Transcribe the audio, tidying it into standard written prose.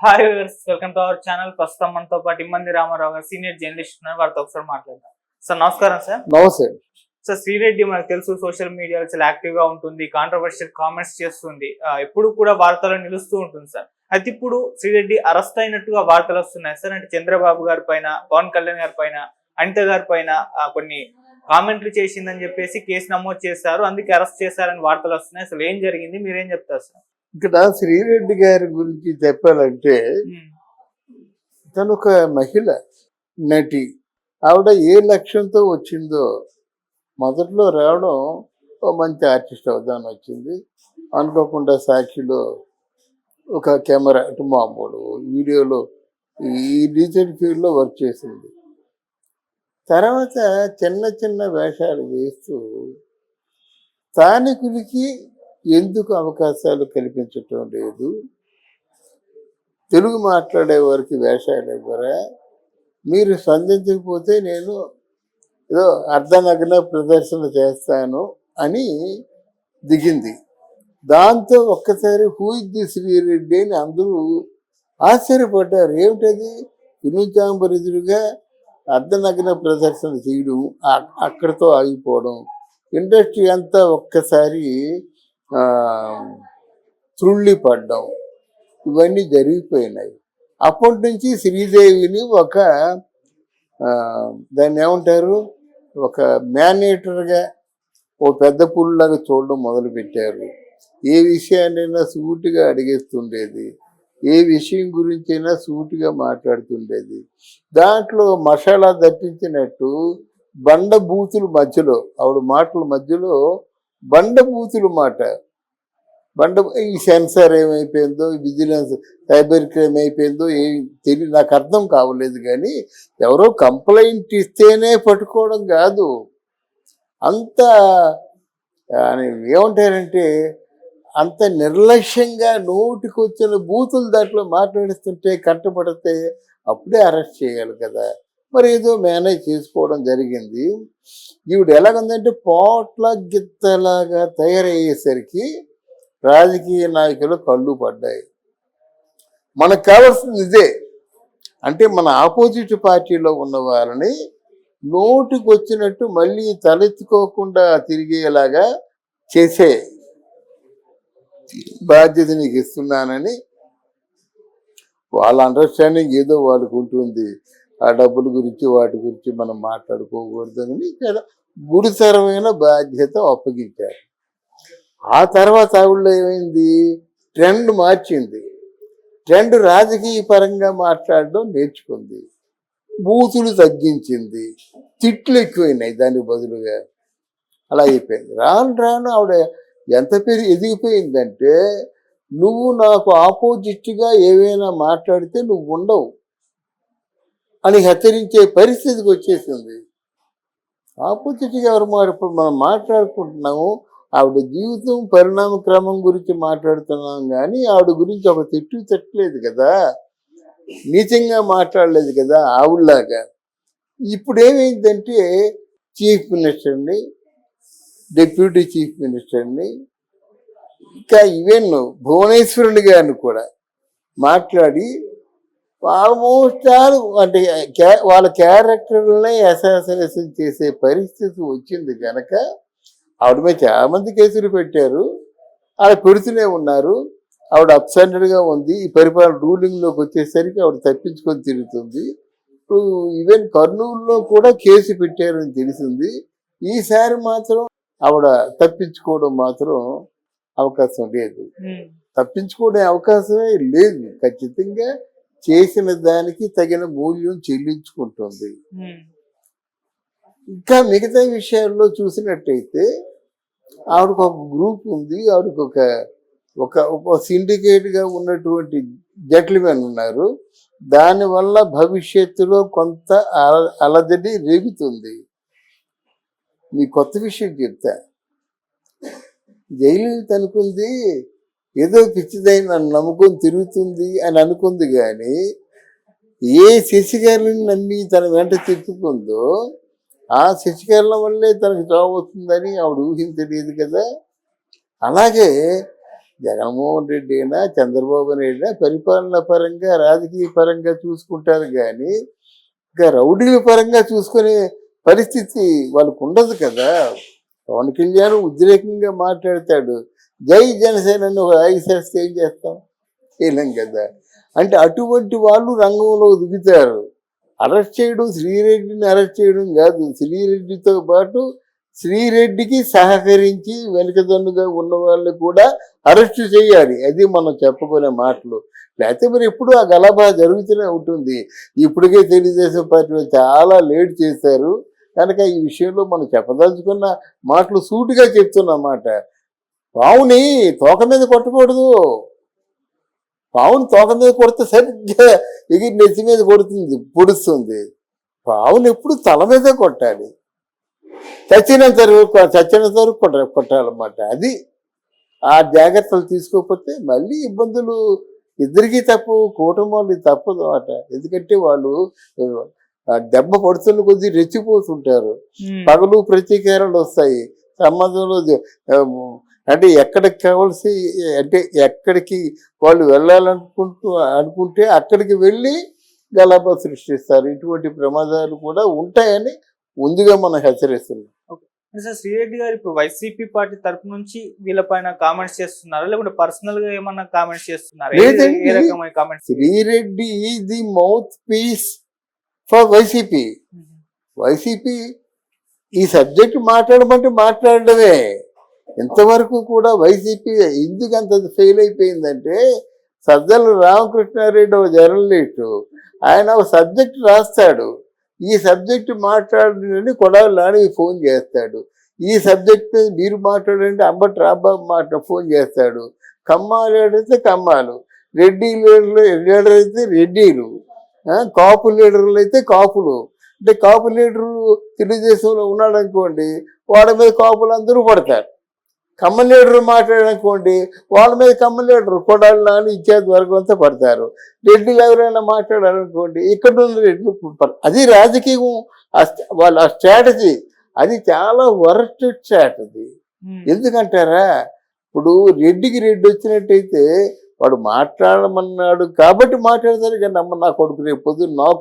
Hi viewers, welcome to our channel. ప్రస్తుతం మనతో పాటు ఇమ్మంది రామారావు గారు సీనియర్ జర్నలిస్ట్ ఉన్నారు. వారితో ఒకసారి మాట్లాడదాం. సార్ నమస్కారం. సార్ నమస్తే. సార్ శ్రీరెడ్డి మనకు తెలుసు, సోషల్ మీడియాలో చాలా యాక్టివ్ గా ఉంటుంది, కాంట్రవర్షియల్ కామెంట్స్ చేస్తుంది, ఎప్పుడు కూడా వార్తల్లో నిలుస్తూ ఉంటుంది సార్. అయితే ఇప్పుడు శ్రీరెడ్డి అరెస్ట్ అయినట్టుగా వార్తలు వస్తున్నాయి సార్. అంటే చంద్రబాబు గారి పైన, పవన్ కళ్యాణ్ గారి పైన, అనిత గారి పైన కొన్ని కామెంట్లు చేసిందని చెప్పేసి కేసు నమోదు చేశారు, అందుకే అరెస్ట్ చేశారని వార్తలు వస్తున్నాయి. అసలు ఏం జరిగింది, మీరేం చెప్తారు సార్? ఇక్కడ శ్రీరెడ్డి గారి గురించి చెప్పాలంటే తను ఒక మహిళ నటి. ఆవిడ ఏ లక్ష్యంతో వచ్చిందో, మొదట్లో రావడం మంచి ఆర్టిస్ట్ అవుదాని వచ్చింది. అనుకోకుండా సాక్షిలో ఒక కెమెరా అంటే మామూలు వీడియోలో ఈ డిజిటల్ ఫీల్డ్లో వర్క్ చేసింది. తర్వాత చిన్న చిన్న వేషాలు వేస్తూ స్థానికులకి ఎందుకు అవకాశాలు కల్పించటం లేదు, తెలుగు మాట్లాడే వారికి వేషాలు ఇవ్వరా, మీరు స్పందించకపోతే నేను ఏదో అర్ధనగ్న ప్రదర్శన చేస్తాను అని దిగింది. దాంతో ఒక్కసారి హూయిద్ది శ్రీరెడ్డి అని అందరూ ఆశ్చర్యపడ్డారు. ఏమిటది, వినుచాంబరిదురుగా అర్ధనగ్న ప్రదర్శన చేయడం, అక్కడితో ఆగిపోవడం, ఇండస్ట్రీ అంతా ఒక్కసారి త్రుళ్ళి పడ్డం, ఇవన్నీ జరిగిపోయినాయి. అప్పటి నుంచి శ్రీదేవిని ఒక దాన్ని ఏమంటారు, ఒక మేనేటర్గా, ఓ పెద్ద పుల్లాగా చూడడం మొదలుపెట్టారు. ఏ విషయాన్నైనా సూటిగా అడిగేస్తుండేది, ఏ విషయం గురించి అయినా సూటిగా మాట్లాడుతుండేది. దాంట్లో మసాలా దట్టించినట్టు బండ బూతుల మధ్యలో, ఆవిడ మాటల మధ్యలో బండ బూతులు మాట, ఈ సెన్సార్ ఏమైపోయిందో, విజిలెన్స్ సైబర్ క్రైమ్ అయిపోయిందో ఏం తెలియదు, నాకు అర్థం కావలేదు. కానీ ఎవరో కంప్లైంట్ ఇస్తేనే పట్టుకోవడం కాదు, అంత ఏమంటారంటే అంత నిర్లక్ష్యంగా నోటికొచ్చిన బూతులు దాంట్లో మాట్లాడిస్తుంటే కంటపడితే అప్పుడే అరెస్ట్ చేయాలి కదా. మరి ఏదో మేనేజ్ చేసుకోవడం జరిగింది. ఈవిడ ఎలాగుందంటే పోట్ల గిత్తలాగా తయారయ్యేసరికి రాజకీయ నాయకులు కళ్ళు పడ్డాయి. మనకు కావాల్సింది ఇదే. అంటే మన ఆపోజిట్ పార్టీలో ఉన్న వాళ్ళని నోటికి వచ్చినట్టు మళ్ళీ తలెత్తుకోకుండా తిరిగేలాగా చేసే బాధ్యత నీకు ఇస్తున్నానని వాళ్ళ అండర్స్టాండింగ్ ఏదో వాళ్ళకు ఉంటుంది. ఆ డబ్బుల గురించి వాటి గురించి మనం మాట్లాడుకోకూడదని గురుతరమైన బాధ్యత అప్పగించారు. ఆ తర్వాత ఆవిడలో ఏమైంది, ట్రెండ్ మార్చింది. ట్రెండ్ రాజకీయ పరంగా మాట్లాడడం నేర్చుకుంది, బూతులు తగ్గించింది, తిట్లు ఎక్కువైనాయి దానికి బదులుగా. అలా అయిపోయింది. రాను రాను ఆవిడ ఎంత ఎదిగిపోయిందంటే, నువ్వు నాకు ఆపోజిట్గా ఏవైనా మాట్లాడితే నువ్వు ఉండవు అని హెచ్చరించే పరిస్థితికి వచ్చేసింది. ఆపోజిట్గా ఎవరు ఇప్పుడు మనం మాట్లాడుకుంటున్నాము, ఆవిడ జీవితం పరిణామ క్రమం గురించి మాట్లాడుతున్నాం కానీ ఆవిడ గురించి ఒక తిట్టలేదు కదా, నీచంగా మాట్లాడలేదు కదా ఆవిడలాగా. ఇప్పుడు ఏమైందంటే చీఫ్ మినిస్టర్ని, డిప్యూటీ చీఫ్ మినిస్టర్ని, ఇంకా ఈవెన్ భువనేశ్వరుని గారిని కూడా మాట్లాడి ఆల్మోస్ట్ అంటే వాళ్ళ క్యారెక్టర్లనే అసాసినేషన్ చేసే పరిస్థితి వచ్చింది కనుక ఆవిడ మీద చాలా మంది కేసులు పెట్టారు, ఆవిడ పెడుతూనే ఉన్నారు. ఆవిడ అప్సెండెడ్గా ఉంది. ఈ పరిపాలన రూలింగ్లోకి వచ్చేసరికి ఆవిడ తప్పించుకొని తిరుగుతుంది. ఇప్పుడు ఈవెన్ కర్నూలులో కూడా కేసు పెట్టారని తెలిసింది. ఈసారి మాత్రం ఆవిడ తప్పించుకోవడం మాత్రం అవకాశం లేదు, తప్పించుకోవడం అవకాశమే లేదు. ఖచ్చితంగా చేసిన దానికి తగిన మూల్యం చెల్లించుకుంటుంది. ఇంకా మిగతా విషయాల్లో చూసినట్టయితే ఆవిడకు ఒక గ్రూప్ ఉంది, ఆవిడకు ఒక సిండికేట్గా ఉన్నటువంటి జెంటిల్మెన్ ఉన్నారు. దానివల్ల భవిష్యత్తులో కొంత అలజడి రేగుతుంది. మీ కొత్త విషయం చెప్తా, జయలలిత అనుకుంది ఏదో పిచ్చిదైన నన్ను నమ్ముకొని తిరుగుతుంది అని అనుకుంది. కానీ ఏ శశికళని నమ్మి తన వెంట తిప్పుకుందో ఆ శశికళ వల్లే తనకు జాబ్ వస్తుందని ఆవిడ ఊహించలేదు కదా. అలాగే జగన్మోహన్ రెడ్డి అయినా చంద్రబాబు నాయుడు అయినా పరిపాలన పరంగా రాజకీయ పరంగా చూసుకుంటారు కానీ ఇంకా రౌడీల పరంగా చూసుకునే పరిస్థితి వాళ్ళకు ఉండదు కదా. పవన్ కళ్యాణ్ ఉద్రేకంగా మాట్లాడతాడు, జై జనసేన అని ఒక ఐసేస్తే ఏం చేస్తాం, చేయలేం కదా. అంటే అటువంటి వాళ్ళు రంగంలో దిగుతారు. అరెస్ట్ చేయడం, శ్రీరెడ్డిని అరెస్ట్ చేయడం కాదు, శ్రీరెడ్డితో పాటు శ్రీరెడ్డికి సహకరించి వెనుకదన్నుగా ఉన్న వాళ్ళు కూడా అరెస్టు చేయాలి. అది మనం చెప్పుకునే మాటలు. లేకపోతే మరి ఎప్పుడు ఆ గలభా జరుగుతూనే ఉంటుంది. ఇప్పటికే తెలుగుదేశం పార్టీ వాళ్ళు చాలా లేట్ చేశారు కనుక ఈ విషయంలో మనం చెప్పదలుచుకున్న మాటలు సూటిగా చెప్తున్నమాట. పావుని తోక మీద కొట్టకూడదు. పావుని తోక మీద కొడితే సరిగ్గా ఎగిరి నెత్తి మీద పొడుస్తుంది. పావుని ఎప్పుడు తల మీదే కొట్టాలి, చచ్చినంత వరకు కొట్టాలన్నమాట. అది ఆ జాగ్రత్తలు తీసుకోకపోతే మళ్ళీ ఇబ్బందులు ఇద్దరికీ తప్పు, కూటమి తప్పదు అన్నమాట. ఎందుకంటే వాళ్ళు దెబ్బ పడుతున్న కొద్దీ రెచ్చిపోతుంటారు. పగలు ప్రతీకారాలు వస్తాయి సంబంధంలో. అంటే ఎక్కడికి కావాల్సి అంటే ఎక్కడికి వాళ్ళు అనుకుంటే అక్కడికి వెళ్ళి గలాభా సృష్టిస్తారు. ఇటువంటి ప్రమాదాలు కూడా ఉంటాయని ముందుగా మనం హెచ్చరిస్తున్నాం. సార్, శ్రీరెడ్డి గారు ఇప్పుడు వైసీపీ పార్టీ తరపు నుంచి వీళ్ళపైన కామెంట్స్ చేస్తున్నారా, లేకుంటే పర్సనల్ గా ఏమన్నా కామెంట్స్ చేస్తున్నారా? ఏ రకమైన comments? Sri Reddy is the mouth piece for YCP. YCP ఈ సబ్జెక్ట్ మాట్లాడమంటే మాట్లాడడమే. ఇంతవరకు కూడా వైసీపీ ఎందుకు అంత ఫెయిల్ అయిపోయిందంటే, సజ్జల రామకృష్ణారెడ్డి ఒక జర్నలిస్టు, ఆయన ఒక సబ్జెక్ట్ రాస్తాడు, ఈ సబ్జెక్టు మాట్లాడండి కొడాలి నాని ఫోన్ చేస్తాడు, ఈ సబ్జెక్ట్ మీరు మాట్లాడండి అంబటి రాంబాబు ఫోన్ చేస్తాడు, కమ్మాలు లీడర్ కమ్మాలు, రెడ్డి లీడర్ అయితే రెడ్డిలు, కాపు లీడర్లు అయితే కాపులు. అంటే కాపు లీడరు తెలుగుదేశంలో ఉన్నాడు అనుకోండి, వాళ్ళ మీద కాపులు అందరూ పడతారు. కమ్మ లీడరు మాట్లాడనుకోండి, వాళ్ళ మీద కమ్మ లీడరు కొడాలి నాని ఇత్యాది వరకు అంతా పడతారు. రెడ్డిలు ఎవరైనా మాట్లాడారనుకోండి, ఇక్కడ ఉన్న రెడ్లు. అది రాజకీయం, వాళ్ళ స్ట్రాటజీ. అది చాలా వరస్ట్ స్ట్రాటజీ. ఎందుకంటారా, ఇప్పుడు రెడ్డికి రెడ్డి వచ్చినట్టయితే వాడు మాట్లాడమన్నాడు కాబట్టి మాట్లాడతారు. కానీ అమ్మ నా కొడుకు రేపు పొద్దున్న నాకు